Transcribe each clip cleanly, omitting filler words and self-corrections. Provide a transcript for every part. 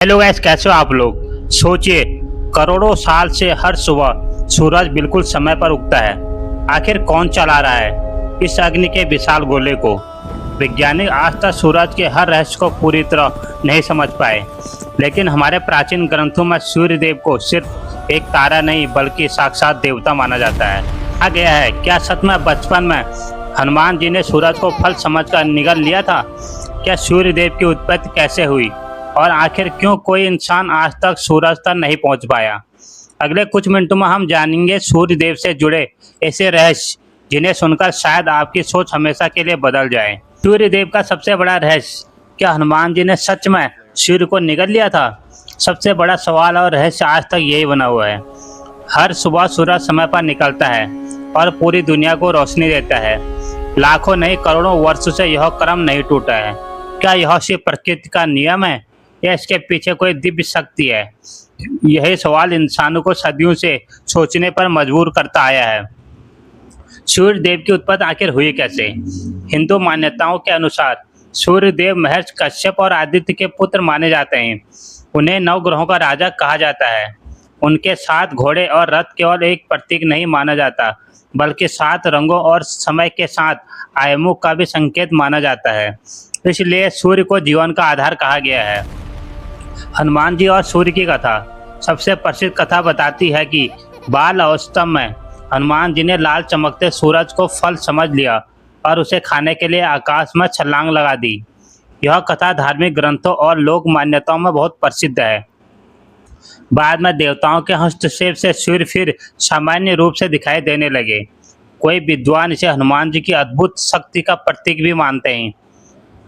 Hello guys, कैसे हो आप लोग। सोचिए, करोड़ों साल से हर सुबह सूरज बिल्कुल समय पर उगता है। आखिर कौन चला रहा है इस अग्नि के विशाल गोले को। वैज्ञानिक आज तक सूरज के हर रहस्य को पूरी तरह नहीं समझ पाए, लेकिन हमारे प्राचीन ग्रंथों में सूर्य देव को सिर्फ एक तारा नहीं बल्कि साक्षात देवता माना जाता है। कहा गया है, क्या सच में बचपन में हनुमान जी ने सूरज को फल समझकर निगल लिया था। क्या सूर्य देव की उत्पत्ति कैसे हुई और आखिर क्यों कोई इंसान आज तक सूरज तक नहीं पहुंच पाया। अगले कुछ मिनटों में हम जानेंगे सूर्य देव से जुड़े ऐसे रहस्य जिन्हें सुनकर शायद आपकी सोच हमेशा के लिए बदल जाए। सूर्य देव का सबसे बड़ा रहस्य, क्या हनुमान जी ने सच में सूर्य को निगल लिया था। सबसे बड़ा सवाल और रहस्य आज तक यही बना हुआ है। हर सुबह सूरज समय पर निकलता है और पूरी दुनिया को रोशनी देता है। लाखों नहीं करोड़ों वर्षों से यह क्रम नहीं टूटा है। क्या यह सिर्फ प्रकृति का नियम है या इसके पीछे कोई दिव्य शक्ति है। यही सवाल इंसानों को सदियों से सोचने पर मजबूर करता आया है। सूर्य देव की उत्पत्ति आखिर हुई कैसे। हिंदू मान्यताओं के अनुसार सूर्य देव महर्षि कश्यप और आदित्य के पुत्र माने जाते हैं। उन्हें 9 ग्रहों का राजा कहा जाता है। उनके 7 घोड़े और रथ केवल एक प्रतीक नहीं माना जाता, बल्कि 7 रंगों और समय के साथ आयामों का भी संकेत माना जाता है। इसलिए सूर्य को जीवन का आधार कहा गया है। हनुमान जी और सूर्य की कथा। सबसे प्रसिद्ध कथा बताती है कि बाल अवस्था में हनुमान जी ने लाल चमकते सूरज को फल समझ लिया और उसे खाने के लिए आकाश में छलांग लगा दी। यह कथा धार्मिक ग्रंथों और लोक मान्यताओं में बहुत प्रसिद्ध है। बाद में देवताओं के हस्तक्षेप से सूर्य फिर सामान्य रूप से दिखाई देने लगे। कोई विद्वान इसे हनुमान जी की अद्भुत शक्ति का प्रतीक भी मानते हैं।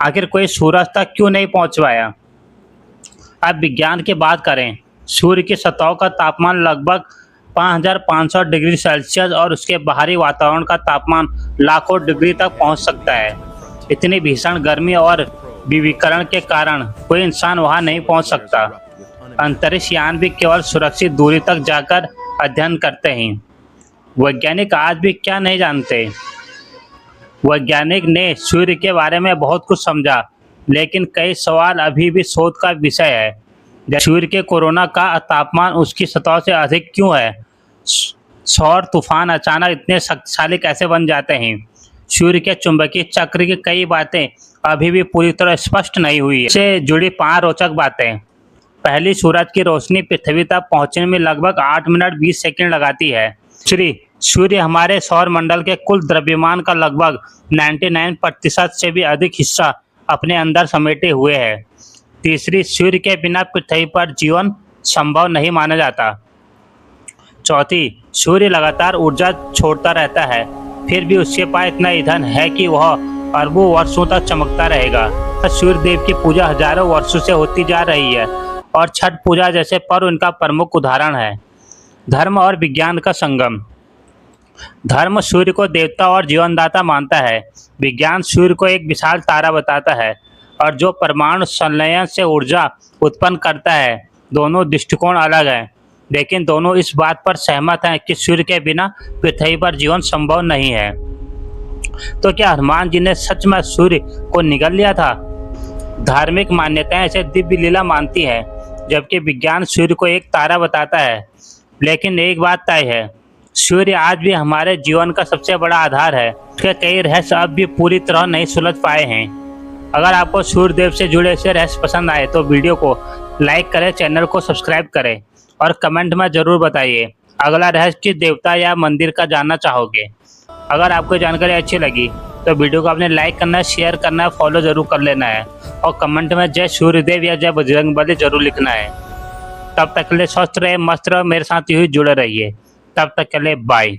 आखिर कोई सूरज तक क्यों नहीं पहुंच पाया। अब विज्ञान की बात करें, सूर्य की सतह का तापमान लगभग 5500 डिग्री सेल्सियस और उसके बाहरी वातावरण का तापमान लाखों डिग्री तक पहुंच सकता है। इतनी भीषण गर्मी और विकिरण के कारण कोई इंसान वहां नहीं पहुंच सकता। अंतरिक्ष यान भी केवल सुरक्षित दूरी तक जाकर अध्ययन करते हैं। वैज्ञानिक आज भी क्या नहीं जानते। वैज्ञानिक ने सूर्य के बारे में बहुत कुछ समझा, लेकिन कई सवाल अभी भी शोध का विषय है। जैसे सूर्य के कोरोना का तापमान उसकी सतह से अधिक क्यों है। सौर तूफान अचानक इतने शक्तिशाली कैसे बन जाते हैं। सूर्य के चुंबकीय चक्र की कई बातें अभी भी पूरी तरह स्पष्ट नहीं हुई है। इससे जुड़ी 5 रोचक बातें। पहली, सूरज की रोशनी पृथ्वी तक पहुंचने में लगभग 8 मिनट 20 सेकंड लगाती है। दूसरी, सूर्य हमारे सौर मंडल के कुल द्रव्यमान का लगभग 99% से भी अधिक हिस्सा अपने अंदर समेटे हुए है। तीसरी, सूर्य के बिना पृथ्वी पर जीवन संभव नहीं माना जाता। चौथी, सूर्य लगातार ऊर्जा छोड़ता रहता है, फिर भी उसके पास इतना ईंधन है कि वह अरबों वर्षों तक चमकता रहेगा। सूर्य देव की पूजा हजारों वर्षों से होती जा रही है और छठ पूजा जैसे पर्व इनका प्रमुख उदाहरण है। धर्म और विज्ञान का संगम। धर्म सूर्य को देवता और जीवनदाता मानता है। विज्ञान सूर्य को एक विशाल तारा बताता है और जो परमाणु संलयन से ऊर्जा उत्पन्न करता है। दोनों दृष्टिकोण अलग हैं, लेकिन दोनों इस बात पर सहमत हैं कि सूर्य के बिना पृथ्वी पर जीवन संभव नहीं है। तो क्या हनुमान जी ने सच में सूर्य को निगल लिया था। धार्मिक मान्यताएं इसे दिव्य लीला मानती है, जबकि विज्ञान सूर्य को एक तारा बताता है। लेकिन एक बात तय है, सूर्य आज भी हमारे जीवन का सबसे बड़ा आधार है। उसके कई रहस्य अब भी पूरी तरह नहीं सुलझ पाए हैं। अगर आपको सूर्य देव से जुड़े ऐसे रहस्य पसंद आए तो वीडियो को लाइक करें, चैनल को सब्सक्राइब करें और कमेंट में ज़रूर बताइए अगला रहस्य किस देवता या मंदिर का जानना चाहोगे। अगर आपको जानकारी अच्छी लगी तो वीडियो को आपने लाइक करना है, शेयर करना है, फॉलो जरूर कर लेना है और कमेंट में जय सूर्यदेव या जय बजरंगबली जरूर लिखना है। तब तक के लिए स्वस्थ रहे, मस्त रहे, मेरे साथ यूं ही जुड़े रहिए। तब तक के लिए बाय।